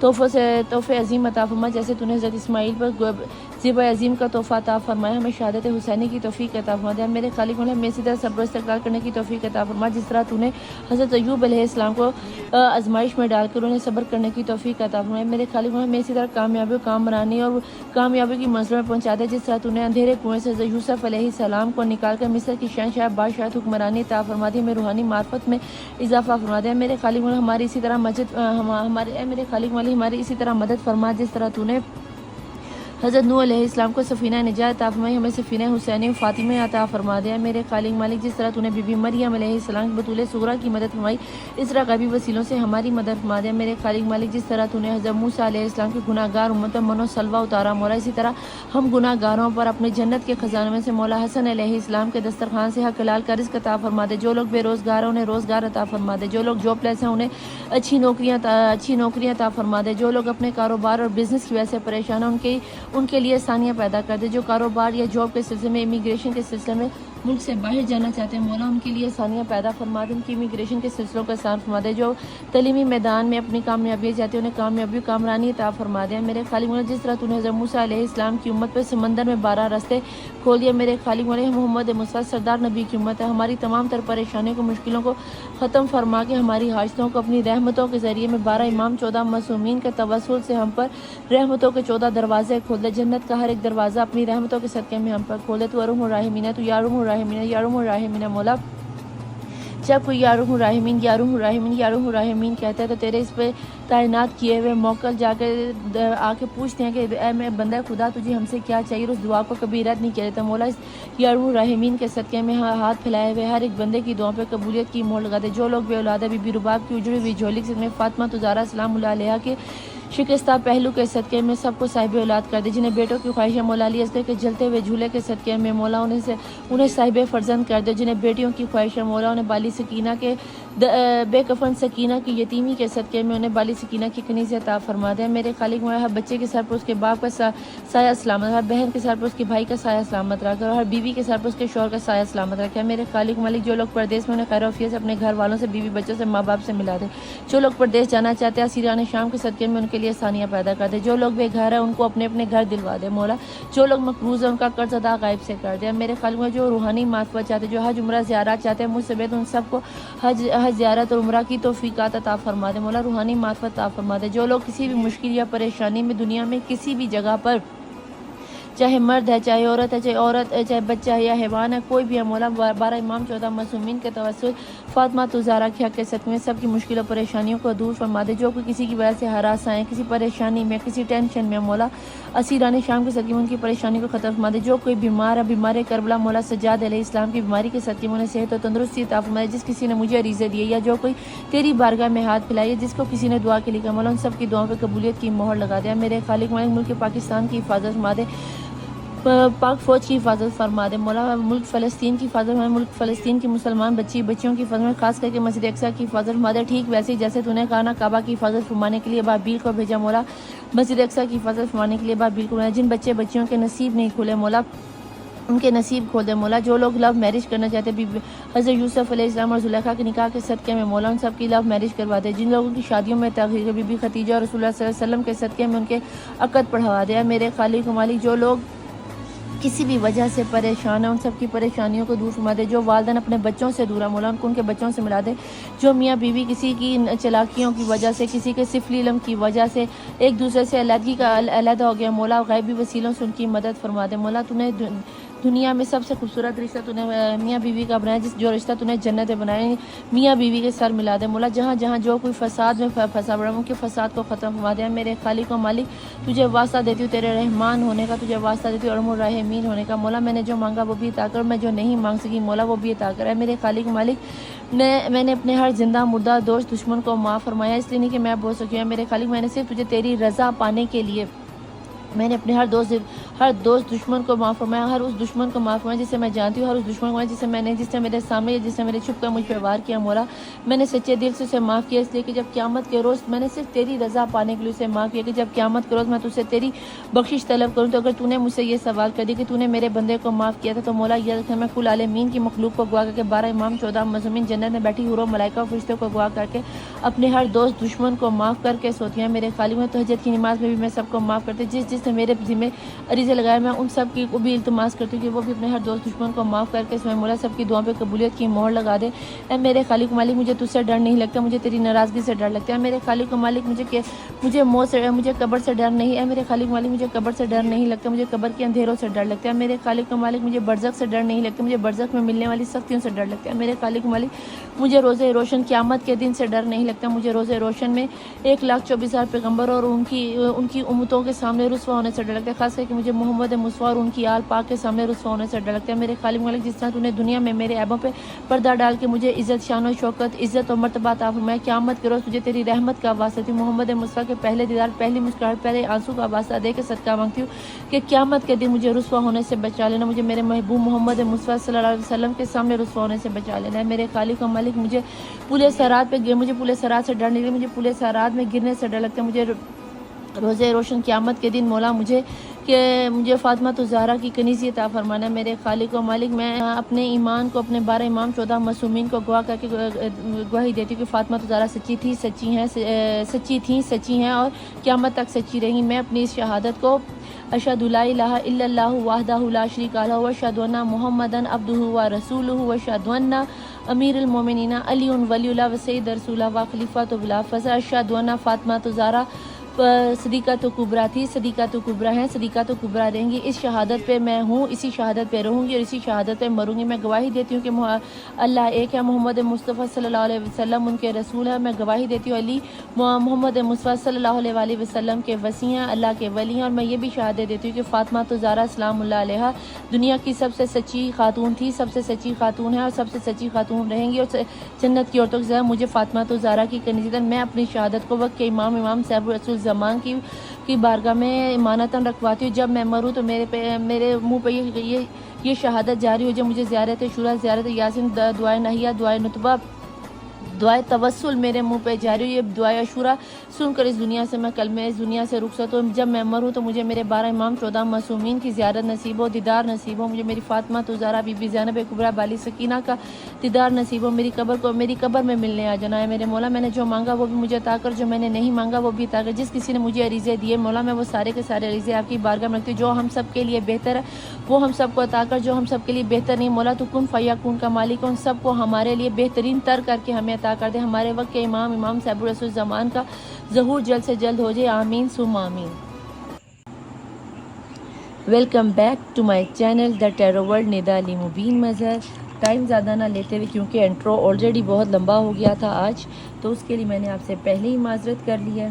تحفے عظیم عطا فرما جیسے تو نے حضرت اسماعیل پر ذبح عظیم کا تحفہ عطا فرمایا ہمیں شہادت حسینی کی توفیق عطا فرما دے میرے خالق مالک ہمیں اسی طرح صبر و استقرار کرنے کی توفیق عطا فرما جس طرح تو نے حضرت ایوب علیہ السلام کو آزمائش میں ڈال کر انہیں صبر کرنے کی توفیق عطا فرمایا میرے خالق مالک ہمیں اسی طرح کامیابی و کامرانی اور کامیابی کی منزل میں پہنچا دے جس طرح تو نے اندھیرے کنویں سے حضرت یوسف علیہ السلام کو نکال کر مصر کی شہنشاہ بادشاہ حکمرانی عطا فرما دی ہمیں روحانی معرفت میں اضافہ فرما دے میرے خالق مالک ہماری اسی طرح میرے خالق مالک ہماری اسی طرح مدد فرما جس طرح تو نے حضرت نوح علیہ السلام کو سفینہ نجات عطا فرمائی ہمیں سفینہ حسینی و فاطمہ عطا فرما دیا میرے خالق مالک جس طرح تو نے بی بی مریم علیہ السلام کی بطول صغرا کی مدد فرمائی اس طرح غیبی وسیلوں سے ہماری مدد فرما دیا میرے خالق مالک جس طرح تو نے حضرت موسیٰ علیہ السلام کی گناہ گار امت من و سلوہ اتارا مولا اسی طرح ہم گناہ گاروں پر اپنے جنت کے خزانے میں سے مولا حسن علیہ السلام کے دسترخوان سے حق حلال کا رزق عطا فرما دے جو لوگ بے روزگار ہیں انہیں روزگار عطا فرما دے جو لوگ جاب لیس ہیں انہیں اچھی نوکریاں عطا فرما دے جو لوگ اپنے کاروبار اور بزنس کی وجہ سے پریشان ہیں ان کے لیے آسانیاں پیدا کر دے جو کاروبار یا جاب کے سلسلے میں امیگریشن کے سلسلے میں ملک سے باہر جانا چاہتے ہیں مولا ان کے لیے آسانیاں پیدا فرما دے ان کی امیگریشن کے سلسلوں کو آسان فرما دے جو تعلیمی میدان میں اپنی کامیابی چاہتے ہیں انہیں کامیابی و کامرانی عطا فرما دے میرے خالق مولا جس طرح تو نے حضرت موسیٰ علیہ السلام کی امت پہ سمندر میں 12 راستے کھول دیے میرے خالق مولا محمد مصطفیٰ سردار نبی کی امت ہے ہماری تمام تر پریشانیوں کو مشکلوں کو ختم فرما کے ہماری حاجتوں کو اپنی رحمتوں کے ذریعے میں 12 امام 14 معصومین کے توسل سے ہم پر رحمتوں کے 14 دروازے کھول دے جنت کا ہر ایک دروازہ اپنی رحمتوں کے صدقے میں ہم پر کھول دے تو ارحم الراحمین ہے تو یا ارحم الراحمین یا ارحم الراحمین مولا جب کوئی یا ارحم الراحمین یا ارحم الراحمین یا ارحم الراحمین کہتا ہے تو تیرے اس پہ تعینات کیے ہوئے موکل جا کے آ کے پوچھتے ہیں کہ اے میں بندہ خدا تجھے ہم سے کیا چاہیے اور اس دعا کو کبھی رد نہیں کیا جاتا مولا اس یا ارحم الراحمین کے صدقے میں ہاتھ پھیلائے ہوئے ہر ایک بندے کی دعاؤں پہ قبولیت کی مہر لگا دے جو لوگ بے اولاد ہے بی بی رباب کی اجڑی ہوئی جھولی میں فاطمہ تزارہ سلام اللہ علیہا کے شکستہ پہلو کے صدقے میں سب کو صاحب اولاد کر دے جنہیں بیٹوں کی خواہش ہے مولا علی اصغر کے جلتے ہوئے جھولے کے صدقے میں مولا انہیں صاحب فرزند کر دے جنہیں بیٹیوں کی خواہش ہے مولا انہیں بالی سکینہ کے بے کفن سکینہ کی یتیمی کے صدقے میں انہیں بالی سکینہ کی کنیز عطا فرما دے میرے خالق مولا ہر بچے کے سر پر اس کے باپ کا سایہ سلامت ہر بہن کے سر پر اس کے بھائی کا سایہ سلامت رکھ اور ہر بیوی کے سر پر اس کے شوہر کا سایہ سلامت رکھے میرے خالق مالک جو لوگ پردیس میں انہیں خیر وعافیت سے اپنے گھر والوں سے بیوی بچوں سے ماں باپ سے ملا دے جو لوگ پردیس جانا چاہتے ہیں اسیران شام کے صدقے میں ان کے لیے آسانیاں پیدا کر دے جو لوگ بے گھر ہیں ان کو اپنے اپنے گھر دلوا دے مولا جو لوگ مقروض ہیں ان کا قرض ادا غائب سے کر دے میرے خالق میں جو روحانی معرفت چاہتے ہیں جو حج عمرہ زیارات چاہتے ہیں مجھ سے ان سب کو حج زیارت اور عمرہ کی توفیقات عطا فرما دے مولا روحانی معرفت عطا فرما دے جو لوگ کسی بھی مشکل یا پریشانی میں دنیا میں کسی بھی جگہ پر چاہے مرد ہے چاہے عورت ہے چاہے بچہ ہے یا حیوان ہے کوئی بھی ہے مولا 12 امام 14 معصومین کے توسل فاطمہ تزارہ کے حق کے صدقے میں سب کی مشکل و پریشانیوں کو دور فرما دے جو کوئی کسی کی وجہ سے ہراس آئے کسی پریشانی میں کسی ٹینشن میں مولا اسیران شام کے صدقے میں ان کی پریشانی کو ختم فرما دے جو کوئی بیمار ہے بیمار کربلا مولا سجاد علیہ السلام کی بیماری کے صدقے میں انہیں صحت و تندرستی عطا فرما دے جس کسی نے مجھے عریضے دیے یا جو کوئی تیری بارگاہ میں ہاتھ پھیلائے جس کو کسی نے دعا کے لیے کہا مولا ان سب کی دعاؤں پہ قبولیت کی مہر لگا دیا میرے خالق مالک ملک پاکستان کی حفاظت فرما دے پاک فوج کی حفاظت فرما دے مولا ملک فلسطین کی حفاظت فرما ملک فلسطین کی مسلمان بچیوں کی حفاظت خاص کر کے مسجد اقصی کی حفاظت فرما دے ٹھیک ویسے ہی جیسے تو نے کہا نا کعبہ کی حفاظت فرمانے کے لیے بابیل کو بھیجا مولا مسجد اقصی کی حفاظت فرمانے کے لیے بابیل کو بھیجا جن بچیوں کے نصیب نہیں کھلے مولا ان کے نصیب کھول دے مولا جو لوگ لو میرج کرنا چاہتے ہیں حضرت یوسف علیہ السلام اور زلیخا کے نکاح کے صدقے میں مولا ان سب کی لو میرج کروا دے جن لوگوں کی شادیوں میں تاخیر بی بی خدیجہ اور رسول اللہ صلی اللہ علیہ وسلم کے صدقے میں ان کے عقد پڑھوا دے میرے خالق و مالک جو لوگ کسی بھی وجہ سے پریشان ہیں ان سب کی پریشانیوں کو دور فرما دے جو والدین اپنے بچوں سے دور ہیں مولا ان کو ان کے بچوں سے ملا دے جو میاں بیوی کسی کی چلاکیوں کی وجہ سے کسی کے سفلی علم کی وجہ سے ایک دوسرے سے علیحدہ ہو گیا مولا غیبی وسیلوں سے ان کی مدد فرما دے مولا تو نے دنیا میں سب سے خوبصورت رشتہ تو نے میاں بیوی کا بنایا جو رشتہ تو نے جنت بنایا میاں بیوی کے سر ملا دے مولا جہاں جو کوئی فساد میں پھنسا پڑا ان کے فساد کو ختم فرما دے میرے خالق و مالک تجھے واسطہ دیتی ہوں تیرے رحمان ہونے کا تجھے واسطہ دیتی ہوں ارحم الراحمین ہونے کا مولا میں نے جو مانگا وہ بھی عطا کر میں جو نہیں مانگ سکی مولا وہ بھی عطا کر ہے میرے خالق و مالک میں نے اپنے ہر زندہ مردہ دوست دشمن کو معاف فرمایا اس لیے نہیں کہ میں بول سکی ہوں میرے خالق میں نے صرف تجھے تیری رضا پانے کے لیے میں نے اپنے ہر دوست دشمن کو معاف فرمایا، ہر اس دشمن کو معاف فرمایا جسے میں جانتی ہوں، ہر اس دشمن کو جس نے میرے سامنے جس نے میرے چھپ کر مجھ پہ وار کیا مولا، میں نے سچے دل سے اسے معاف کیا، اس لیے کہ جب قیامت کے روز میں نے صرف تیری رضا پانے کے لیے اسے معاف کیا کہ جب قیامت کے روز میں تجھ سے تیری بخشش طلب کروں تو اگر تو نے مجھ سے یہ سوال کر دی کہ تو نے میرے بندے کو معاف کیا تھا تو مولا یہ رکھے میں کل عالمین کی مخلوق کو گواہ کر کے 12 امام 14 معصومین جنت میں بیٹھی حوروں ملائکہ اور فرشتوں کو گواہ کر کے اپنے ہر دوست دشمن کو معاف کر کے سوتی ہیں میرے خالق میں تہجد کی نماز میں بھی میں سب کو معاف کرتے جس نے میرے ذمہ عریضے لگائے میں ان سب کی کو بھی التماس کرتی ہوں کہ وہ بھی اپنے ہر دوست دشمن کو معاف کر کے اس میں مولا سب کی دعاؤں پہ قبولیت کی مہر لگا دے۔ اے میرے خالق مالک مجھے تجھ سے ڈر نہیں لگتا، مجھے تیری ناراضگی سے ڈر لگتا ہے۔ میرے خالق مالک مجھے موت سے مجھے قبر سے ڈر نہیں ہے، میرے خالق مالک مجھے قبر سے ڈر نہیں لگتا، مجھے قبر کے اندھیروں سے ڈر لگتا ہے۔ میرے خالق مالک مجھے برزخ سے ڈر نہیں لگتا، مجھے برزخ میں ملنے والی سختیوں سے ڈر لگتا ہے۔ میرے خالق مالک مجھے روز روشن قیامت کے دن سے ڈر نہیں لگتا، مجھے روز روشن میں 1,24,000 پیغمبر اور ان کی امتوں کے سامنے رسوا ہونے سے ڈر لگتا ہے، خاص کر کہ مجھے محمد مصطفیٰ اور ان کی آل پاک کے سامنے رسوا ہونے سے ڈر لگتا ہے۔ میرے خالق مالک جس طرح تو نے دنیا میں میرے عیبوں پہ پردہ ڈال کے مجھے عزت شان و شوکت عزت اور مرتبہ عطا فرمایا، قیامت کے روز تجھے تیری رحمت کا واسطہ دی محمد مصطفیٰ کے پہلے دیدار پہلی مسکراہٹ پہلے آنسو کا واسطہ دے کے صدقہ مانگتی ہوں کہ قیامت کے دن مجھے رسوا ہونے سے بچا لینا، مجھے میرے محبوب محمد مصطفیٰ صلی اللہ علیہ وسلم کے سامنے رسوا ہونے سے بچا لینا ہے۔ میرے خالق و مالک مجھے پورے صراط سے ڈر نہیں لگتا، مجھے پورے صراط میں گرنے سے ڈر لگتا ہے، مجھے روزے روشن قیامت کے دن مولا مجھے فاطمہ الزہرا کی کنیزی عطا فرمانا ہے۔ میرے خالق و مالک میں اپنے ایمان کو اپنے 12 امام 14 معصومین کو گواہ کر کے گواہی دیتی ہوں کہ فاطمہ الزہرا سچی ہیں اور قیامت تک سچی رہیں گی۔ میں اپنی اس شہادت کو اشہد لا الہ الا اللہ وحدہ لا شریک لہ واشہد ان محمدًا عبدہ ورسولہ واشہد ان امیر المومنین علی ولی اللہ وسید رسول و خلیفۃ بلا فضل اشہد ان فاطمہ الزہرا صدیقہ کبریٰ تھی، صدیقہ کبریٰ ہیں، صدیقہ کبریٰ رہیں گی۔ اس شہادت پہ میں ہوں، اسی شہادت پہ رہوں گی اور اسی شہادت پہ مروں گی۔ میں گواہی دیتی ہوں کہ اللہ ایک ہے، محمد مصطفیٰ صلی اللہ علیہ وسلم ان کے رسول ہے۔ میں گواہی دیتی ہوں علی محمد مصطفیٰ صلی اللہ علیہ وسلم کے وصی ہیں، اللہ کے ولی ہیں، اور میں یہ بھی شہادت دیتی ہوں کہ فاطمہ الزہرا سلام اللہ علیہا دنیا کی سب سے سچی خاتون تھی، سب سے سچی خاتون ہے اور سب سے سچی خاتون رہیں گی اور جنت کی عورتوں کے ساتھ مجھے فاطمہ الزہرا کی کنیزیت میں اپنی شہادت کو وقت کے امام صاحب رسول زمان کی بارگاہ میں امانتاً رکھواتی ہوں۔ جب میں مروں تو میرے منہ پہ یہ شہادت جاری ہو جائے، مجھے زیارت شورا، زیارت یاسین، دعائے نہیہ، دعائے نتبہ، دعائے توسل میرے منہ پہ جاری ہو، یہ دعائے عاشورہ سن کر اس دنیا سے میں کلمہ اس دنیا سے رخصت ہوں۔ جب میں مروں تو مجھے میرے 12 امام 14 معصومین کی زیارت نصیب ہو، دیدار نصیب ہو، مجھے میری فاطمہ الزہرا بی بی زینب کبریٰ بالی سکینہ کا دیدار نصیب ہو، میری قبر میں ملنے آ جانا ہے۔ میرے مولا میں نے جو مانگا وہ بھی مجھے عطا کر، جو میں نے نہیں مانگا وہ بھی عطا کر۔ جس کسی نے مجھے عریضے دیے مولا میں وہ سارے کے سارے عریضے آپ کی بارگاہ میں رکھتی ہوں، جو ہم سب کے لیے بہتر ہے وہ ہم سب کو عطا کر، جو ہم سب کے لیے بہتر نہیں مولا تو کن فیکون کا مالک ان سب کو ہمارے لیے بہترین تر کر کے ہمیں عطا کر دے۔ ہمارے وقت کے امام صاحب رسول زمان کا ظہور جلد سے جلد ہو جائے، آمین ثم آمین۔ Welcome back to my channel the tarot world Nida Ali Mubeen Mazhar. Time زیادہ نہ لیتے ہوئے کیونکہ انٹرو آلریڈی بہت لمبا ہو گیا تھا آج، تو اس کے لیے میں نے آپ سے پہلے ہی معذرت کر لی ہے۔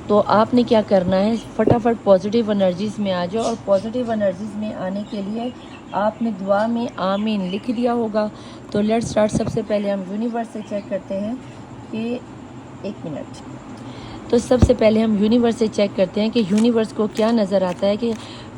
تو آپ نے کیا کرنا ہے، فٹافٹ پازیٹیو انرجیز میں آ جاؤ، اور پازیٹیو انرجیز میں آنے کے لیے آپ نے دعا میں آمین لکھ دیا ہوگا۔ تو لیٹ سٹارٹ۔ سب سے پہلے ہم یونیورس سے چیک کرتے ہیں کہ ایک منٹ، تو سب سے پہلے ہم یونیورس سے چیک کرتے ہیں کہ یونیورس کو کیا نظر آتا ہے کہ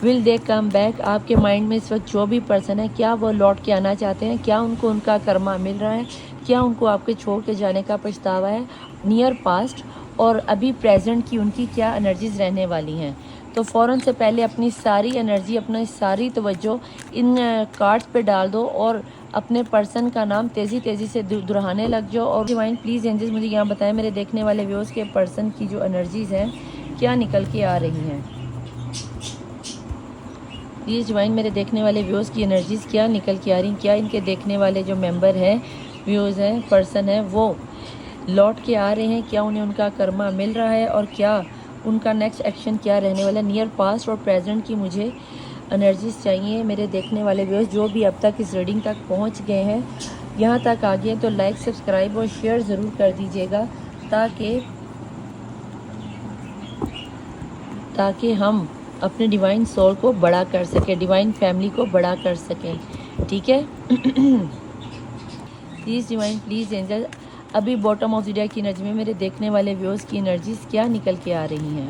ول دے کم بیک۔ آپ کے مائنڈ میں اس وقت جو بھی پرسن ہے کیا وہ لوٹ کے آنا چاہتے ہیں، کیا ان کو ان کا کرما مل رہا ہے، کیا ان کو آپ کے چھوڑ کے جانے کا پچھتاوا ہے، نیئر پاسٹ اور ابھی پریزنٹ کی ان کی کیا انرجیز رہنے والی ہیں۔ تو فوراً سے پہلے اپنی ساری انرجی، اپنی ساری توجہ ان کارڈز پہ ڈال دو اور اپنے پرسن کا نام تیزی سے دہرانے لگ جاؤ۔ اور ڈیوائن پلیز اینجلز مجھے یہاں بتائیں میرے دیکھنے والے ویوز کے پرسن کی جو انرجیز ہیں کیا نکل کے آ رہی ہیں۔ پلیز ڈیوائن میرے دیکھنے والے ویوز کی انرجیز کیا نکل کے آ رہی ہیں، کیا ان کے دیکھنے والے جو ممبر ہیں، ویوز ہیں، پرسن ہیں، وہ لوٹ کے آ رہے ہیں، کیا انہیں ان کا کرما مل رہا ہے، اور کیا ان کا نیکسٹ ایکشن کیا رہنے والا ہے۔ نیئر پاسٹ اور پریزنٹ کی مجھے انرجیز چاہیے میرے دیکھنے والے ویوز جو بھی اب تک اس ریڈنگ تک پہنچ گئے ہیں، یہاں تک آ گئے تو لائک سبسکرائب اور شیئر ضرور کر دیجیے گا تاکہ ہم اپنے ڈیوائن سول کو بڑا کر سکیں، ڈیوائن فیملی کو بڑا کر سکیں، ٹھیک ہے۔ پلیز ڈیوائن پلیز اینجل ابھی باٹم آف دی ڈیک کی انرجی میں میرے دیکھنے والے ویوز کی انرجیز کیا نکل کے آ رہی ہیں۔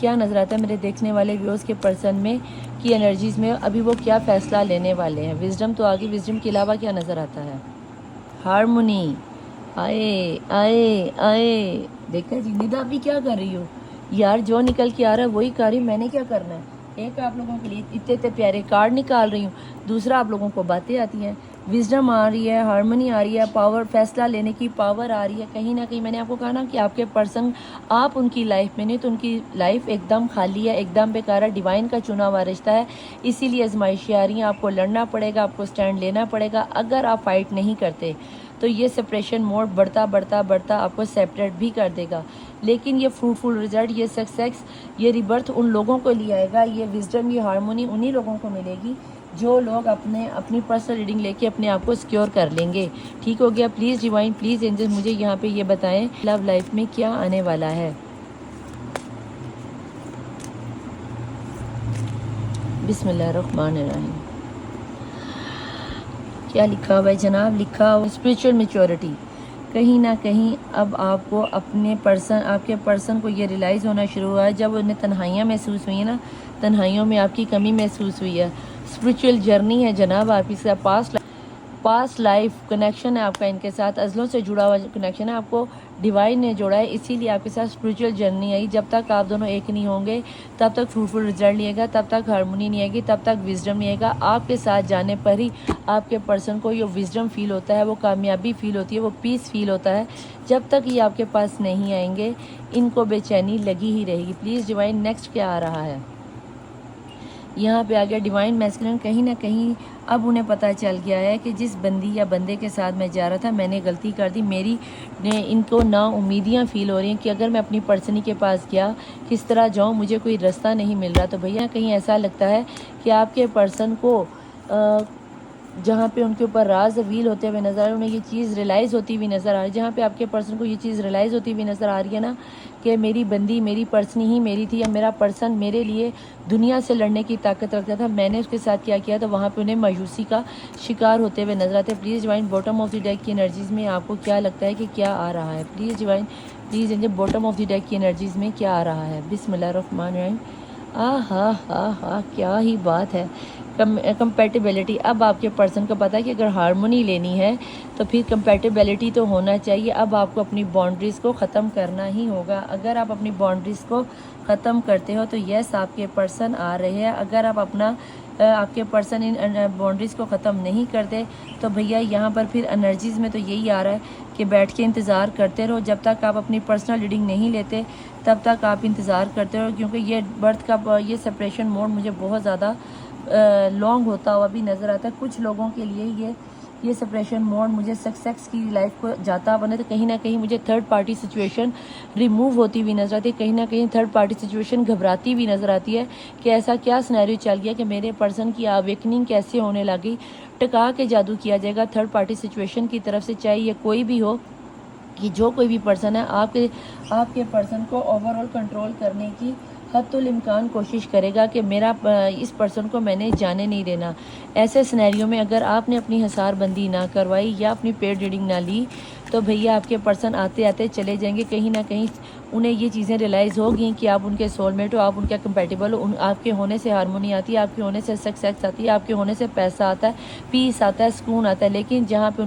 کیا نظر آتا ہے میرے دیکھنے والے ویوز کے پرسن میں کی انرجیز میں، ابھی وہ کیا فیصلہ لینے والے ہیں. وزڈم تو آگے، وزڈم کے علاوہ کیا نظر آتا ہے؟ ہارمونی. آئے آئے آئے، دیکھا جی ندا بھی کیا کر رہی ہو یار، جو نکل کے آ رہا ہے وہی کر رہی ہوں، میں نے کیا کرنا ہے. ایک آپ لوگوں کے لیے اتنے اتنے پیارے کارڈ نکال رہی ہوں، دوسرا آپ لوگوں کو باتیں آتی ہیں. وزڈم آ رہی ہے، ہارمونی آ رہی ہے، پاور، فیصلہ لینے کی پاور آ رہی ہے. کہیں نہ کہیں میں نے آپ کو کہا نا کہ آپ کے پرسن، آپ ان کی لائف میں نہیں تو ان کی لائف ایک دم خالی ہے، ایک دم بیکار ہے. ڈیوائن کا چنا ہوا رشتہ ہے، اسی لیے آزمائشیں آ رہی ہیں. آپ کو لڑنا پڑے گا، آپ کو سٹینڈ لینا پڑے گا. اگر آپ فائٹ نہیں کرتے تو یہ سپریشن موڈ بڑھتا بڑھتا بڑھتا آپ کو سیپریٹ بھی کر دے گا. لیکن یہ فروٹفل رزلٹ، یہ سکسیس، یہ ریبرتھ ان لوگوں کو لے آئے گا. یہ وزڈم، یہ ہارمونی انہی لوگوں کو ملے گی جو لوگ اپنی پرسنل ریڈنگ لے کے اپنے آپ کو سیکیور کر لیں گے. ٹھیک ہو گیا؟ پلیز ڈیوائن، پلیز اینجل، مجھے یہاں پہ یہ بتائیں لو لائف میں کیا آنے والا ہے. بسم اللہ الرحمن الرحیم. کیا لکھا ہوا ہے جناب؟ لکھا ہوا اسپریچول میچورٹی. کہیں نہ کہیں اب آپ کو اپنے پرسن، آپ کے پرسن کو یہ ریلائز ہونا شروع ہوا ہے، جب انہیں تنہائیاں محسوس ہوئی ہیں نا، تنہائیوں میں آپ کی کمی محسوس ہوئی ہے. اسپریچول جرنی ہے جناب آپ اس کا، پاسٹ لائف کنیکشن ہے آپ کا ان کے ساتھ، ازلوں سے جڑا ہوا کنیکشن ہے. آپ کو ڈیوائن نے جوڑا ہے، اسی لیے آپ کے ساتھ اسپریچول جرنی آئی. جب تک آپ دونوں ایک نہیں ہوں گے تب تک فروٹفل رزلٹ نہیں آئے گا، تب تک ہارمونی نہیں آئے گی، تب تک وزڈم نہیں آئے گا. آپ کے ساتھ جانے پر ہی آپ کے پرسن کو یہ وزڈم فیل ہوتا ہے، وہ کامیابی فیل ہوتی ہے، وہ پیس فیل ہوتا ہے. جب تک یہ آپ کے پاس نہیں آئیں گے ان کو بے چینی لگی ہی رہے گی. پلیز ڈیوائن نیکسٹ کیا آ رہا ہے؟ یہاں پہ آ گیا ڈیوائن میسکلن. کہیں نہ کہیں اب انہیں پتہ چل گیا ہے کہ جس بندی یا بندے کے ساتھ میں جا رہا تھا میں نے غلطی کر دی. ان کو نا امیدیاں فیل ہو رہی ہیں کہ اگر میں اپنی پرسنی کے پاس گیا کس طرح جاؤں، مجھے کوئی رستہ نہیں مل رہا. تو بھیا کہیں ایسا لگتا ہے کہ آپ کے پرسن کو جہاں پہ ان کے اوپر راز ریویل ہوتے ہوئے نظر آ رہے ہیں، انہیں یہ چیز ریلائز ہوتی ہوئی نظر آ رہی ہے. جہاں پہ آپ کے پرسن کو یہ چیز ریلائز ہوتی ہوئی نظر آ رہی ہے نا کہ میری بندی، میری پرسنی ہی میری تھی، یا میرا پرسن میرے لیے دنیا سے لڑنے کی طاقت رکھتا تھا، میں نے اس کے ساتھ کیا کیا، تو وہاں پہ انہیں مایوسی کا شکار ہوتے ہوئے نظر آتے ہیں. Please divine bottom of the deck کی انرجیز میں آپ کو کیا لگتا ہے کہ کیا آ رہا ہے؟ Please divine, please angel, bottom of the deck کی انرجیز میں کیا آ رہا ہے؟ بسم اللہ الرحمن الرحیم. ہاں ہاں ہاں، کیا ہی بات ہے. کمپیٹیبلٹی. اب آپ کے پرسن کو پتا ہے کہ اگر ہارمونی لینی ہے تو پھر کمپیٹیبلٹی تو ہونا چاہیے. اب آپ کو اپنی باؤنڈریز کو ختم کرنا ہی ہوگا. اگر آپ اپنی باؤنڈریز کو ختم کرتے ہو تو یس آپ کے پرسن آ رہے ہیں. اگر آپ کے پرسن ان باؤنڈریز کو ختم نہیں کرتے تو بھیا یہاں پر پھر انرجیز میں تو یہی آ رہا ہے کہ بیٹھ کے انتظار کرتے رہو. جب تک آپ اپنی پرسنل ریڈنگ نہیں لیتے تب تک آپ انتظار کرتے رہو، کیونکہ یہ برتھ کا یہ سپریشن موڈ مجھے بہت زیادہ لانگ ہوتا ہوا بھی نظر آتا ہے. کچھ لوگوں کے لیے یہ سپریشن موڈ مجھے سکسیس کی لائف کو جاتا بنے تو کہیں نہ کہیں مجھے تھرڈ پارٹی سچویشن ریموو ہوتی ہوئی نظر آتی ہے. کہیں نہ کہیں تھرڈ پارٹی سچویشن گھبراتی ہوئی نظر آتی ہے کہ ایسا کیا سینیریو چل گیا کہ میرے پرسن کی اویکننگ کیسے ہونے لگی. ٹکا کے جادو کیا جائے گا تھرڈ پارٹی سچویشن کی طرف سے، چاہے یہ کوئی بھی ہو. کہ جو کوئی بھی پرسن ہے آپ کے پرسن کو اوور آل کنٹرول کرنے کی حتی الامکان کوشش کرے گا کہ میرا اس پرسن کو میں نے جانے نہیں دینا. ایسے سینیریو میں اگر آپ نے اپنی حصار بندی نہ کروائی یا اپنی پیڈ ریڈنگ نہ لی تو بھیا آپ کے پرسن آتے آتے چلے جائیں گے. کہیں نہ کہیں انہیں یہ چیزیں ریلائز ہوگی کہ آپ ان کے سول میٹ ہو، آپ ان کے کمپیٹیبل ہو. آپ کے ہونے سے ہارمونی آتی ہے، آپ کے ہونے سے سکسیس آتی ہے، آپ کے ہونے سے پیسہ آتا ہے، پیس آتا ہے، سکون آتا ہے. لیکن جہاں پہ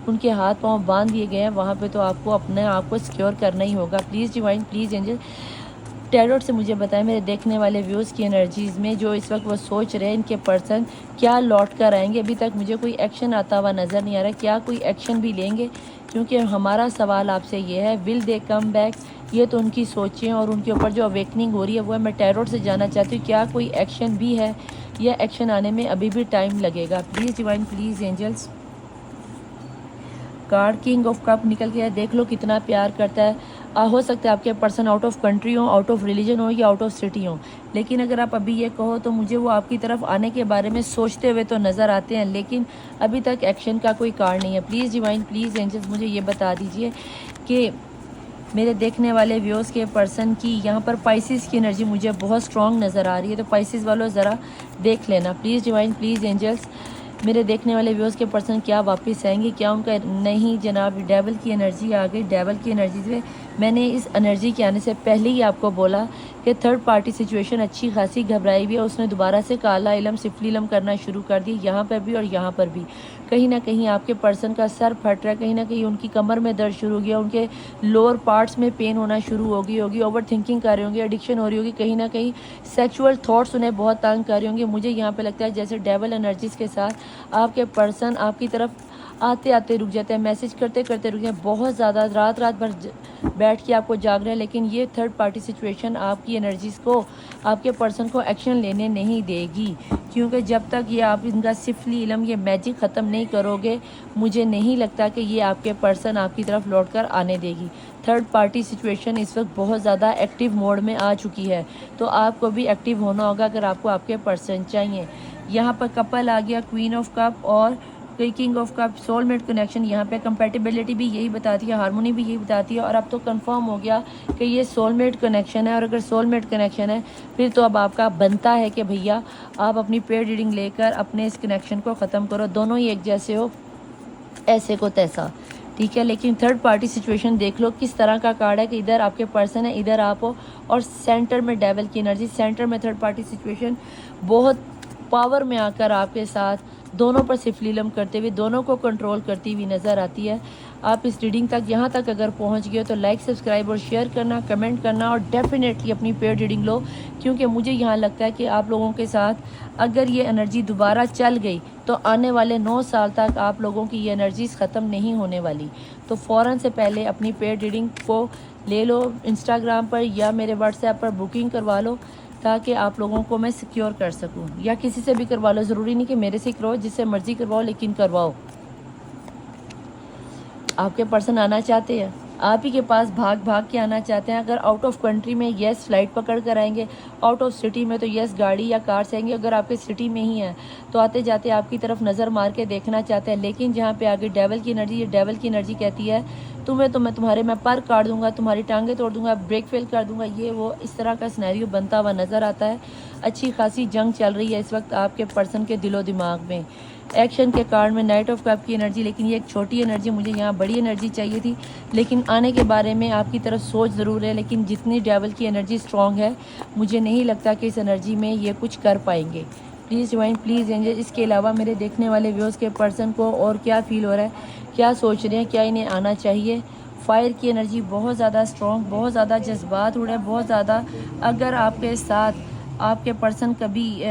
ان کے ہاتھ پاؤں باندھ دیے گئے ہیں وہاں پہ تو آپ کو اپنے آپ کو سیکیور کرنا ہی ہوگا. پلیز ڈیوائن، پلیز اینجل، ٹیروٹ سے مجھے بتائیں میرے دیکھنے والے ویوز کی انرجیز میں جو اس وقت وہ سوچ رہے ہیں ان کے پرسن کیا لوٹ کر آئیں گے. ابھی تک مجھے کوئی ایکشن آتا ہوا نظر نہیں آ رہا. کیا کوئی ایکشن بھی لیں گے؟ کیونکہ ہمارا سوال آپ سے یہ ہے، ول دے کم بیک؟ یہ تو ان کی سوچیں اور ان کے اوپر جو اویکننگ ہو رہی ہے وہ ہے. میں ٹیروٹ سے جاننا چاہتی ہوں کیا کوئی ایکشن بھی ہے یا ایکشن آنے میں ابھی بھی ٹائم لگے گا. Please divine, please angels. Card king of cup نکل کے دیکھ لو کتنا پیار کرتا ہے. ہو سکتا ہے آپ کے پرسن آؤٹ آف کنٹری ہوں، آؤٹ آف ریلیجن ہو یا آؤٹ آف سٹی ہوں، لیکن اگر آپ ابھی یہ کہو تو مجھے وہ آپ کی طرف آنے کے بارے میں سوچتے ہوئے تو نظر آتے ہیں، لیکن ابھی تک ایکشن کا کوئی کارڈ نہیں ہے. پلیز ڈیوائن، پلیز اینجلس، مجھے یہ بتا دیجئے کہ میرے دیکھنے والے ویوز کے پرسن کی یہاں پر پائسیز کی انرجی مجھے بہت سٹرونگ نظر آ رہی ہے. تو پائسیز والوں ذرا دیکھ لینا. پلیز ڈیوائن، پلیز اینجلس، میرے دیکھنے والے ویوز کے پرسن کیا واپس آئیں گے؟ کیا ان کا نہیں جناب؟ ڈیول کی انرجی آ گئی. ڈیول کی انرجی سے میں نے اس انرجی کے آنے سے پہلے ہی آپ کو بولا کہ کہ تھرڈ پارٹی سچویشن اچھی خاصی گھبرائی ہوئی ہے، اس نے دوبارہ سے کالا علم سفلی علم کرنا شروع کر دی، یہاں پر بھی اور یہاں پر بھی۔ کہیں نہ کہیں آپ کے پرسن کا سر پھٹ رہا ہے، کہیں نہ کہیں ان کی کمر میں درد شروع ہو گیا، ان کے لوور پارٹس میں پین ہونا شروع ہو گئی ہوگی، اوور تھنکنگ کر رہے ہوں گے، ایڈکشن ہو رہی ہوگی، کہیں نہ کہیں سیکچول تھاٹس انہیں بہت تنگ کر رہے ہوں گے۔ مجھے یہاں پہ لگتا ہے جیسے ڈیول انرجیز کے ساتھ آپ کے پرسن آپ کی طرف آتے آتے رک جاتے ہیں، میسج کرتے کرتے رک جاتے ہیں، بہت زیادہ رات بھر بیٹھ کے آپ کو جاگ رہے ہیں، لیکن یہ تھرڈ پارٹی سچویشن آپ کی انرجیز کو، آپ کے پرسن کو ایکشن لینے نہیں دے گی، کیونکہ جب تک یہ آپ ان کا سفلی علم یہ میجک ختم نہیں کرو گے، مجھے نہیں لگتا کہ یہ آپ کے پرسن آپ کی طرف لوٹ کر آنے دے گی۔ تھرڈ پارٹی سچویشن اس وقت بہت زیادہ ایکٹیو موڈ میں آ چکی ہے، تو آپ کو بھی ایکٹیو ہونا ہوگا اگر آپ کو آپ کے پرسن چاہیے۔ یہاں پر کپل آ گیا، کوئین آف کپ اور king of cup, soul mate connection, یہاں پہ کمپیٹیبلٹی بھی یہی بتاتی ہے، ہارمونی بھی یہی بتاتی ہے، اور اب تو کنفرم ہو گیا کہ یہ سول میٹ کنیکشن ہے، اور اگر سول میٹ کنیکشن ہے پھر تو اب آپ کا بنتا ہے کہ بھیا آپ اپنی پیڈ ریڈنگ لے کر اپنے اس کنیکشن کو ختم کرو، دونوں ہی ایک جیسے ہو، ایسے کو تیسا، ٹھیک ہے۔ لیکن تھرڈ پارٹی سچویشن دیکھ لو کس طرح کا کارڈ ہے کہ ادھر آپ کے پرسن ہے، ادھر آپ ہو، اور سینٹر میں ڈیول کی انرجی، سینٹر میں تھرڈ پارٹی سچویشن بہت پاور میں آ کر آپ کے ساتھ دونوں پر سفلی علم کرتے ہوئے، دونوں کو کنٹرول کرتی ہوئی نظر آتی ہے۔ آپ اس ریڈنگ تک یہاں تک اگر پہنچ گئے تو لائک سبسکرائب اور شیئر کرنا، کمنٹ کرنا، اور ڈیفینیٹلی اپنی پیڈ ریڈنگ لو، کیونکہ مجھے یہاں لگتا ہے کہ آپ لوگوں کے ساتھ اگر یہ انرجی دوبارہ چل گئی تو آنے والے 9 سال تک آپ لوگوں کی یہ انرجیز ختم نہیں ہونے والی، تو فوراً سے پہلے اپنی پیڈ ریڈنگ کو لے لو، انسٹاگرام پر یا میرے واٹس ایپ پر بکنگ کروا لو، تاکہ آپ لوگوں کو میں سیکیور کر سکوں، یا کسی سے بھی کروا لو، ضروری نہیں کہ میرے سے کرواؤ، جس سے مرضی کرواؤ، لیکن کرواؤ۔ آپ کے پرسن آنا چاہتے ہیں، آپ ہی کے پاس بھاگ بھاگ کے آنا چاہتے ہیں، اگر آؤٹ آف کنٹری میں یس فلائٹ پکڑ کر آئیں گے، آؤٹ آف سٹی میں تو یس گاڑی یا کار سے آئیں گے، اگر آپ کے سٹی میں ہی ہیں تو آتے جاتے آپ کی طرف نظر مار کے دیکھنا چاہتے ہیں، لیکن جہاں پہ آگے ڈیول کی انرجی، یہ ڈیول کی انرجی کہتی ہے تمہیں تو میں تمہارے میں پر کاٹ دوں گا، تمہاری ٹانگیں توڑ دوں گا، بریک فیل کر دوں گا، یہ وہ اس طرح کا سینیریو بنتا ہوا نظر آتا ہے۔ اچھی خاصی جنگ چل رہی ہے اس وقت آپ کے پرسن کے دل و دماغ میں۔ ایکشن کے کارڈ میں نائٹ آف کپ کی انرجی، لیکن یہ ایک چھوٹی انرجی، مجھے یہاں بڑی انرجی چاہیے تھی، لیکن آنے کے بارے میں آپ کی طرف سوچ ضرور ہے، لیکن جتنی ڈیول کی انرجی اسٹرانگ ہے مجھے نہیں لگتا کہ اس انرجی میں یہ کچھ کر پائیں گے۔ Please join, please angel. اس کے علاوہ میرے دیکھنے والے ویوز کے پرسن کو اور کیا فیل ہو رہا ہے، کیا سوچ رہے ہیں، کیا انہیں آنا چاہیے؟ فائر کی انرجی بہت زیادہ اسٹرانگ، بہت زیادہ جذبات اڑے، بہت زیادہ، اگر آپ کے ساتھ آپ کے پرسن کبھی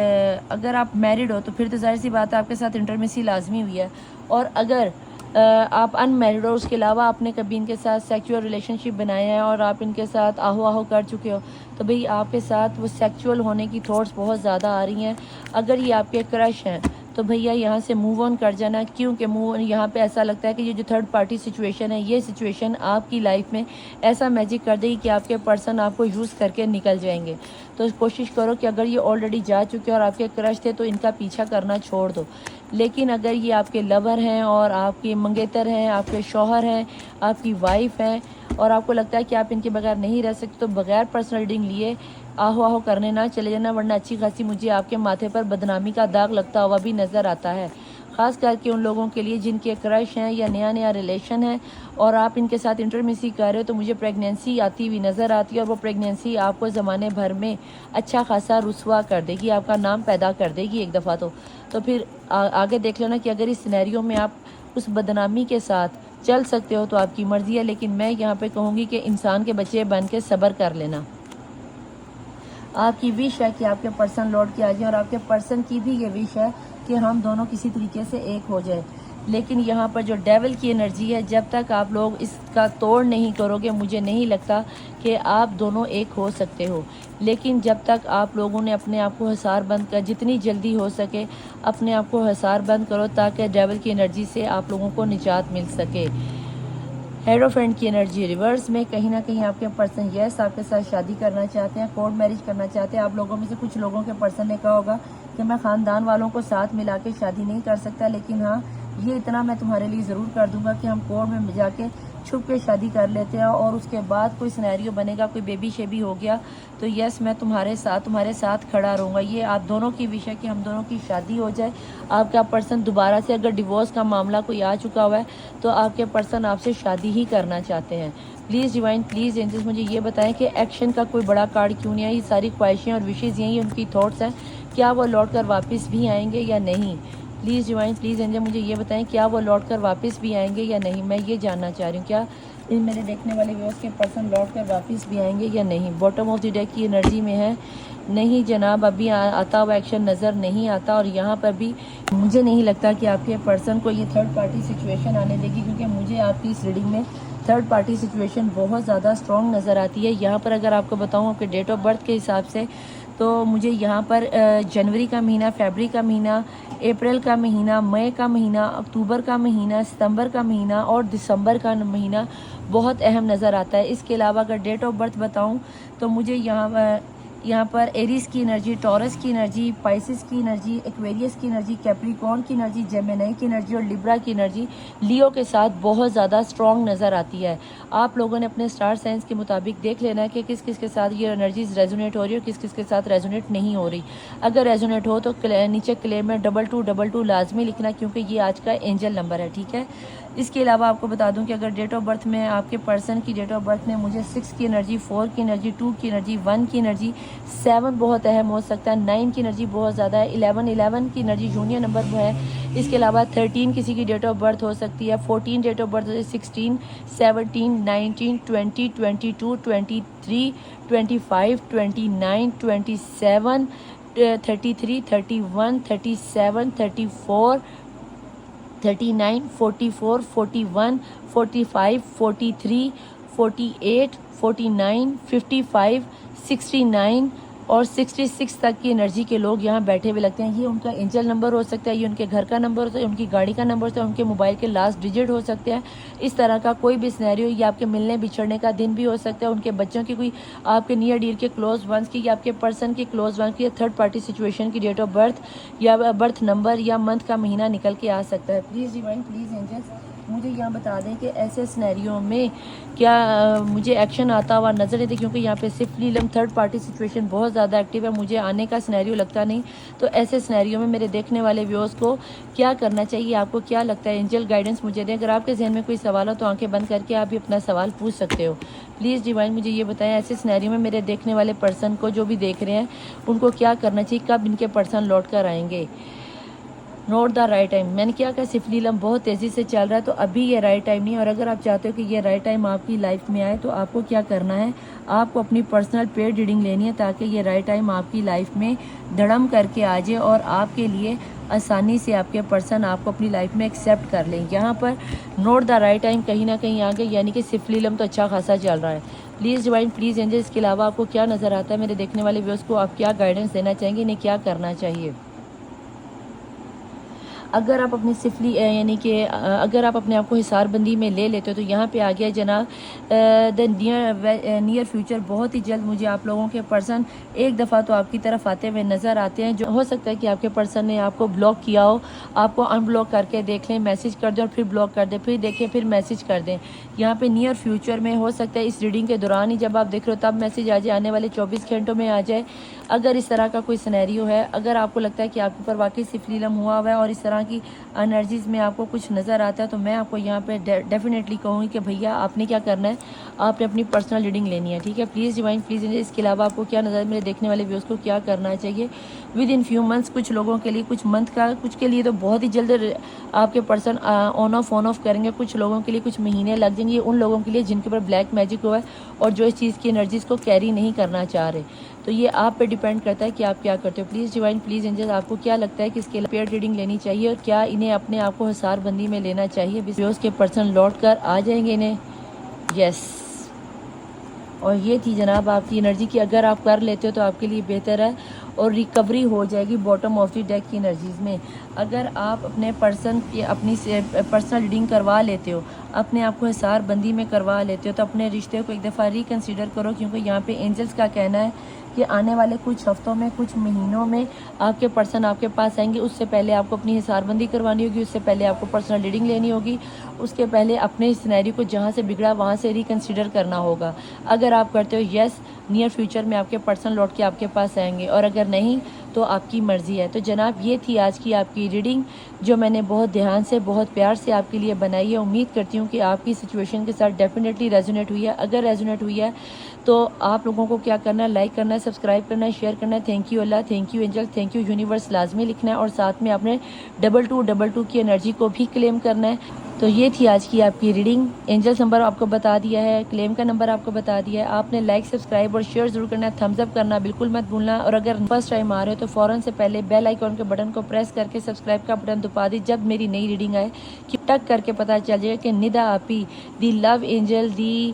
اگر آپ میرڈ ہو تو پھر تو ظاہر سی بات ہے آپ کے ساتھ انٹرمیسی لازمی ہوئی ہے، اور اگر آپ ان میرڈ ہو، اس کے علاوہ آپ نے کبھی ان کے ساتھ سیکچول ریلیشن شپ بنایا ہے اور آپ ان کے ساتھ آہو آہو کر چکے ہو، تو بھئی آپ کے ساتھ وہ سیکچول ہونے کی تھاٹس بہت زیادہ آ رہی ہیں۔ اگر یہ آپ کے کرش ہیں تو بھیا یہاں سے موو آن کر جانا، کیونکہ موو آن یہاں پہ ایسا لگتا ہے کہ یہ جو تھرڈ پارٹی سچویشن ہے، یہ سچویشن آپ کی لائف میں ایسا میجک کر دے گی کہ آپ کے پرسن آپ کو یوز کر کے نکل جائیں گے۔ تو کوشش کرو کہ اگر یہ آلریڈی جا چکے اور آپ کے کرش تھے تو ان کا پیچھا کرنا چھوڑ دو، لیکن اگر یہ آپ کے لور ہیں اور آپ کے منگیتر ہیں، آپ کے شوہر ہیں، آپ کی وائف ہیں، اور آپ کو لگتا ہے کہ آپ ان کے بغیر نہیں رہ سکتے، تو بغیر پرسنل ریڈنگ لیے آہو آہو کرنے نہ چلے جانا، ورنہ اچھی خاصی مجھے آپ کے ماتھے پر بدنامی کا داغ لگتا ہوا بھی نظر آتا ہے، خاص کر کے ان لوگوں کے لیے جن کے کرش ہیں یا نیا نیا ریلیشن ہے اور آپ ان کے ساتھ انٹرمیسی کر رہے ہو، تو مجھے پریگنینسی آتی ہوئی نظر آتی ہے، اور وہ پریگنینسی آپ کو زمانے بھر میں اچھا خاصا رسوا کر دے گی، آپ کا نام پیدا کر دے گی ایک دفعہ تو پھر آگے دیکھ لینا کہ اگر اس سینیریو میں آپ اس بدنامی کے ساتھ چل سکتے ہو تو آپ کی مرضی ہے، لیکن میں یہاں پہ کہوں گی کہ انسان کے بچے بن کے صبر کر لینا۔ آپ کی وش ہے کہ آپ کے پرسن لوٹ کے آ جائیں، اور آپ کے پرسن کی بھی یہ وش ہے کہ ہم دونوں کسی طریقے سے ایک ہو جائیں، لیکن یہاں پر جو ڈیول کی انرجی ہے، جب تک آپ لوگ اس کا توڑ نہیں کرو گے مجھے نہیں لگتا کہ آپ دونوں ایک ہو سکتے ہو، لیکن جب تک آپ لوگوں نے اپنے آپ کو حصار بند کر، جتنی جلدی ہو سکے اپنے آپ کو حصار بند کرو تاکہ ڈیول کی انرجی سے آپ لوگوں کو نجات مل سکے۔ ہیرو فرینڈ کی انرجی ریورس میں، کہیں نہ کہیں آپ کے پرسن یس آپ کے ساتھ شادی کرنا چاہتے ہیں، کورٹ میرج کرنا چاہتے ہیں۔ آپ لوگوں میں سے کچھ لوگوں کے پرسن نے کہا ہوگا کہ میں خاندان والوں کو ساتھ ملا کے شادی نہیں کر سکتا، لیکن ہاں یہ اتنا میں تمہارے لیے ضرور کر دوں گا کہ ہم کورٹ میں جا کے چھپ کے شادی کر لیتے ہیں اور اس کے بعد کوئی سینیریو بنے گا, کوئی بیبی شیبی ہو گیا تو یس میں تمہارے ساتھ کھڑا رہوں گا. یہ آپ دونوں کی وش ہے کہ ہم دونوں کی شادی ہو جائے. آپ کا پرسن دوبارہ سے اگر ڈیورس کا معاملہ کوئی آ چکا ہوا ہے تو آپ کے پرسن آپ سے شادی ہی کرنا چاہتے ہیں. پلیز ڈیوائن, پلیز اینجلس مجھے یہ بتائیں کہ ایکشن کا کوئی بڑا کارڈ کیوں نہیں ہے. یہ ساری خواہشیں اور وشز یہی ان کی تھاٹس ہیں, کیا وہ لوٹ کر واپس بھی آئیں گے یا نہیں؟ پلیز ڈیوائن, پلیز اینجل مجھے یہ بتائیں کیا وہ لوٹ کر واپس بھی آئیں گے یا نہیں. میں یہ جاننا چاہ رہی ہوں کیا ان میرے دیکھنے والے ویورز کے پرسن لوٹ کر واپس بھی آئیں گے یا نہیں. باٹم آف دی ڈیک کی انرجی میں ہے نہیں جناب, ابھی آتا ہوا ایکشن نظر نہیں آتا. اور یہاں پر بھی مجھے نہیں لگتا کہ آپ کے پرسن کو یہ تھرڈ پارٹی سچویشن آنے دے گی, کیونکہ مجھے آپ کی اس ریڈنگ میں تھرڈ پارٹی سچویشن بہت زیادہ اسٹرانگ نظر آتی ہے. یہاں پر اگر آپ کو بتاؤں آپ کے ڈیٹ آف برتھ کے حساب سے تو مجھے یہاں پر جنوری کا مہینہ, فیبرری کا مہینہ, اپریل کا مہینہ, مئی کا مہینہ, اکتوبر کا مہینہ, ستمبر کا مہینہ اور دسمبر کا مہینہ بہت اہم نظر آتا ہے. اس کے علاوہ اگر ڈیٹ آف برتھ بتاؤں تو مجھے یہاں پر ایریز کی انرجی, ٹورس کی انرجی, پائسس کی انرجی, ایکویریس کی انرجی, کیپریکارن کی انرجی, جیمینائی کی انرجی اور لیبرا کی انرجی لیو کے ساتھ بہت زیادہ اسٹرانگ نظر آتی ہے. آپ لوگوں نے اپنے اسٹار سائنس کے مطابق دیکھ لینا ہے کہ کس کس کے ساتھ یہ انرجیز ریزونیٹ ہو رہی ہے اور کس کس کے ساتھ ریزونیٹ نہیں ہو رہی. اگر ریزونیٹ ہو تو نیچے کلیم میں 2222 لازمی لکھنا, کیونکہ یہ آج کا اینجل نمبر ہے, ٹھیک ہے. اس کے علاوہ آپ کو بتا دوں کہ اگر ڈیٹ آف برتھ میں آپ کے پرسن کی ڈیٹ آف برتھ میں مجھے 6 کی انرجی, 4 کی انرجی, 2 کی انرجی, 1 کی انرجی, 7 بہت اہم ہو سکتا ہے, 9 کی انرجی بہت زیادہ ہے, 11 کی انرجی جونیئر نمبر ہے. اس کے علاوہ 13 کسی کی ڈیٹ آف برتھ ہو سکتی ہے, 14 ڈیٹ آف برتھ, 16, 17, 19, 20, 22, 23, 25, 29, 27, 33, 31, 37, 34, 39, 44, 41, 45, 43, 48, 49, 55, 69 اور 66 تک کی انرجی کے لوگ یہاں بیٹھے ہوئے لگتے ہیں. یہ ان کا اینجل نمبر ہو سکتا ہے, یہ ان کے گھر کا نمبر ہو سکتا ہے, ان کی گاڑی کا نمبر ہو سکتا ہے, ان کے موبائل کے لاسٹ ڈیجٹ ہو سکتے ہیں. اس طرح کا کوئی بھی سینیریو, یا آپ کے ملنے بچھڑنے کا دن بھی ہو سکتا ہے, ان کے بچوں کی کوئی آپ کے نیئر ڈیئر کے کلوز ونس کی, یا آپ کے پرسن کی کلوز ونس کی, یا تھرڈ پارٹی سچویشن کی ڈیٹ آف برتھ یا برتھ نمبر یا منتھ کا مہینہ نکل کے آ سکتا ہے. پلیز ڈیوائن, پلیز اینجلس مجھے یہاں بتا دیں کہ ایسے سینیریو میں کیا مجھے ایکشن آتا ہوا نظر نہیں, کیونکہ یہاں پہ صرف لیلم تھرڈ پارٹی سچویشن بہت زیادہ ایکٹیو ہے, مجھے آنے کا سینیریو لگتا نہیں. تو ایسے سینیریو میں میرے دیکھنے والے ویورز کو کیا کرنا چاہیے, آپ کو کیا لگتا ہے؟ اینجل گائیڈنس مجھے دیں. اگر آپ کے ذہن میں کوئی سوال ہو تو آنکھیں بند کر کے آپ بھی اپنا سوال پوچھ سکتے ہو. پلیز ڈیوائن مجھے یہ بتائیں ایسے سینیریو میں میرے دیکھنے والے پرسن کو, جو بھی دیکھ رہے ہیں, ان کو کیا کرنا چاہیے, کب ان کے پرسن لوٹ کر آئیں گے. Not the right time. میں نے کیا کہا سفلیلم بہت تیزی سے چل رہا ہے, تو ابھی یہ رائٹ ٹائم نہیں ہے. اور اگر آپ چاہتے ہو کہ یہ رائٹ ٹائم آپ کی لائف میں آئے تو آپ کو کیا کرنا ہے, آپ کو اپنی پرسنل پیڈ ریڈنگ لینی ہے, تاکہ یہ رائٹ ٹائم آپ کی لائف میں دھڑم کر کے آ جائے اور آپ کے لیے آسانی سے آپ کے پرسن آپ کو اپنی لائف میں ایکسیپٹ کر لیں. یہاں پر نوٹ دا رائٹ ٹائم کہیں نہ کہیں آگے, یعنی کہ سفلیلم تو اچھا خاصا چل رہا ہے. پلیز ڈیوائن, پلیز اینجل, اس کے علاوہ آپ کو کیا نظر آتا ہے؟ میرے دیکھنے والے ویورز کو آپ کیا گائیڈنس دینا چاہیں گے, انہیں کیا کرنا چاہیے؟ اگر آپ اپنی سفلی یعنی کہ اگر آپ اپنے آپ کو حصار بندی میں لے لیتے ہو تو یہاں پہ آ گیا جناب دا نیئر فیوچر. بہت ہی جلد مجھے آپ لوگوں کے پرسن ایک دفعہ تو آپ کی طرف آتے ہوئے نظر آتے ہیں. جو ہو سکتا ہے کہ آپ کے پرسن نے آپ کو بلاک کیا ہو, آپ کو ان بلاک کر کے دیکھ لیں, میسج کر دیں اور پھر بلاک کر دیں, پھر دیکھیں, پھر میسج کر دیں. یہاں پہ نیئر فیوچر میں ہو سکتا ہے اس ریڈنگ کے دوران ہی جب آپ دیکھ رہے ہو تب میسج آ جائے, آنے والے 24 گھنٹوں میں آ جائے. اگر اس طرح کا کوئی سینیریو ہے, اگر آپ کو لگتا ہے کہ آپ کے اوپر واقعی سفلیلم ہوا ہوا ہے اور اس طرح کی انرجیز میں آپ کو کچھ نظر آتا ہے, تو میں آپ کو یہاں پہ ڈیفینیٹلی کہوں گی کہ بھیا آپ نے کیا کرنا ہے, آپ نے اپنی پرسنل ریڈنگ لینی ہے, ٹھیک ہے. Please divine, please. اس کے علاوہ آپ کو کیا نظر, میرے دیکھنے والے ویورز کو کیا کرنا چاہیے ود ان فیو منتھس. کچھ لوگوں کے لیے کچھ منتھ کا, کچھ کے لیے تو بہت ہی جلد آپ کے پرسن آن آف کریں گے, کچھ لوگوں کے لیے کچھ مہینے لگ جائیں گے. ان لوگوں کے لیے جن کے اوپر بلیک میجک ہوا ہے اور جو اس چیز کی انرجیز کو کیری نہیں کرنا چاہ رہے, تو یہ آپ پہ ڈیپینڈ کرتا ہے کہ آپ کیا کرتے ہو. پلیز ڈیوائن, پلیز اینجل, آپ کو کیا لگتا ہے کہ اس کے پیئر ریڈنگ لینی چاہیے اور کیا انہیں اپنے آپ کو حصار بندی میں لینا چاہیے؟ ویورز کے پرسن لوٹ کر آ جائیں گے انہیں, یس. اور یہ تھی جناب آپ کی انرجی کی, اگر آپ کر لیتے ہو تو آپ کے لیے بہتر ہے اور ریکوری ہو جائے گی باٹم آف دی ڈیک کی انرجیز میں. اگر آپ اپنے پرسن کی اپنی پرسنل ریڈنگ کروا لیتے ہو, اپنے آپ کو حصار بندی میں کروا لیتے ہو, تو اپنے رشتے کو ایک دفعہ ریکنسیڈر کرو, کیونکہ یہاں پہ اینجلس کا کہنا ہے کہ آنے والے کچھ ہفتوں میں کچھ مہینوں میں آپ کے پرسن آپ کے پاس آئیں گے. اس سے پہلے آپ کو اپنی حسار بندی کروانی ہوگی, اس سے پہلے آپ کو پرسنل ریڈنگ لینی ہوگی, اس کے پہلے اپنے سینیریو کو جہاں سے بگڑا وہاں سے ریکنسیڈر کرنا ہوگا. اگر آپ کرتے ہو یس, نیئر فیوچر میں آپ کے پرسن لوٹ کے آپ کے پاس آئیں گے, اور اگر نہیں تو آپ کی مرضی ہے. تو جناب یہ تھی آج کی آپ کی ریڈنگ جو میں نے بہت دھیان سے بہت پیار سے آپ کے لیے بنائی ہے. امید کرتی ہوں کہ آپ کی سچویشن کے ساتھ ڈیفینیٹلی ریزونیٹ ہوئی ہے. اگر ریزونیٹ ہوئی ہے تو آپ لوگوں کو کیا کرنا ہے, لائک کرنا ہے, سبسکرائب کرنا ہے, شیئر کرنا ہے. Thank you Allah, thank you angel, thank you universe لازمی لکھنا ہے, اور ساتھ میں آپ نے 2222 کی انرجی کو بھی کلیم کرنا ہے. تو یہ تھی آج کی آپ کی ریڈنگ. اینجلس نمبر آپ کو بتا دیا ہے, کلیم کا نمبر آپ کو بتا دیا ہے. آپ نے لائک, سبسکرائب اور شیئر ضرور کرنا ہے, تھمز اپ کرنا بالکل مت بھولنا. اور اگر فرسٹ ٹائم آ رہے ہو تو فوراً سے پہلے بیل آئیکن کے بٹن کو پریس کر کے سبسکرائب کا بٹن دبا دی, جب میری نئی ریڈنگ آئے کہ ٹک کر کے پتہ چل جائے کہ ندا آپی دی لو اینجل, دی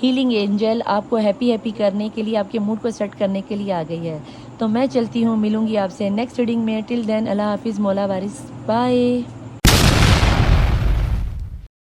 ہیلنگ اینجل آپ کو ہیپی کرنے کے لیے, آپ کے موڈ کو سیٹ کرنے کے لیے آ گئی ہے. تو میں چلتی ہوں, ملوں گی آپ سے نیکسٹ ریڈنگ میں. ٹل دین اللہ حافظ, مولا وارث, بائے.